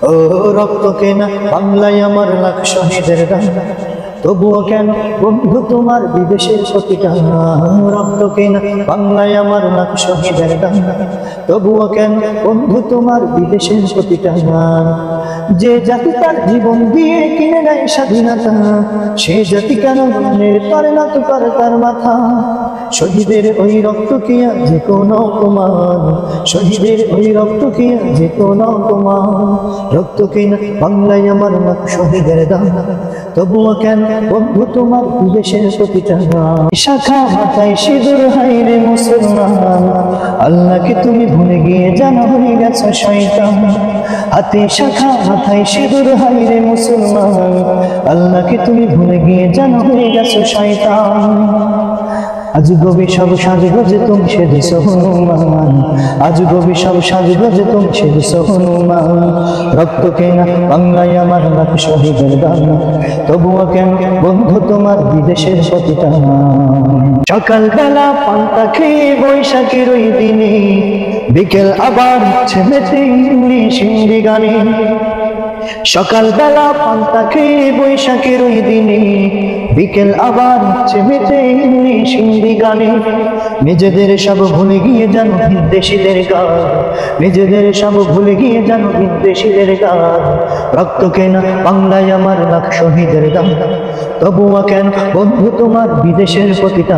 ও রক্ত কেনা বাংলায় আমার লাখ শহীদের গান, তবুও কেন বন্ধু তোমার বিদেশের প্রতিটা রক্ত কেনা বাংলায় আমার লাখ শহীদের গান, তবুও কেন বন্ধু তোমার বিদেশের প্রতিটা গান। যে জাতি তার জীবন দিয়ে কিনে নেয় স্বাধীনতা, সে জাতি কেন মনের করে না তো করে তার মাথা। শহীদের ওই রক্ত কি যে কোন অপমান, শহীদের ওই রক্ত কি যে কোন অপমান। রক্ত কিনা বাংলায় আমার লাখ শহীদের গান, তবুও কেন বন্ধু তোমার বিদেশের প্রতিটা গান। শাখা মাথায় সিঁদুর হাইরে মুসলমান, আল্লাহকে তুমি ভুলে গিয়ে জানা হয়ে গেছো শয়তান। হাতে শাখা মাথায় সিঁদুর হাইরে মুসলমান, আল্লাহকে তুমি ভুলে গিয়ে জানা হয়ে গেছো শয়তান। আজ গবি সব সাজগো যে তুমি সেজেছ হনুমান, আজ গবি সব সাজগো যে তুমি সেজেছ হনুমান। রক্ত কেনা বাংলায় আমার লাখ শহীদের গান, তবুও কেন বন্ধু তোমার বিদেশের প্রতিটা। সকালবেলা পান্তা খেয়ে বৈশাখের ওই দিনে, বিকেল আবার ছেলেতে ইংলিশ হিন্দি গানে। সকালবেলা পান্তা খেয়ে বৈশাখের ওই দিনে, বিকেল আবার চেমেতে ইংলিশ হিন্দি গানে। নিজেদের সব ভুলে গিয়ে জানো বিদেশিদের গান, নিজেদের সব ভুলে গিয়ে জানো বিদেশিদের গান। রক্ত কেনা বাংলায় আমার লাখ শহীদের গান, তবুও কেন বন্ধু তোমার বিদেশের প্রতিটা।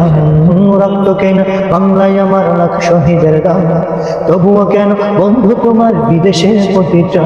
রক্ত কেনা বাংলায় আমার লাখ শহীদের গান, তবুও কেন বন্ধু তোমার বিদেশের প্রতিটা।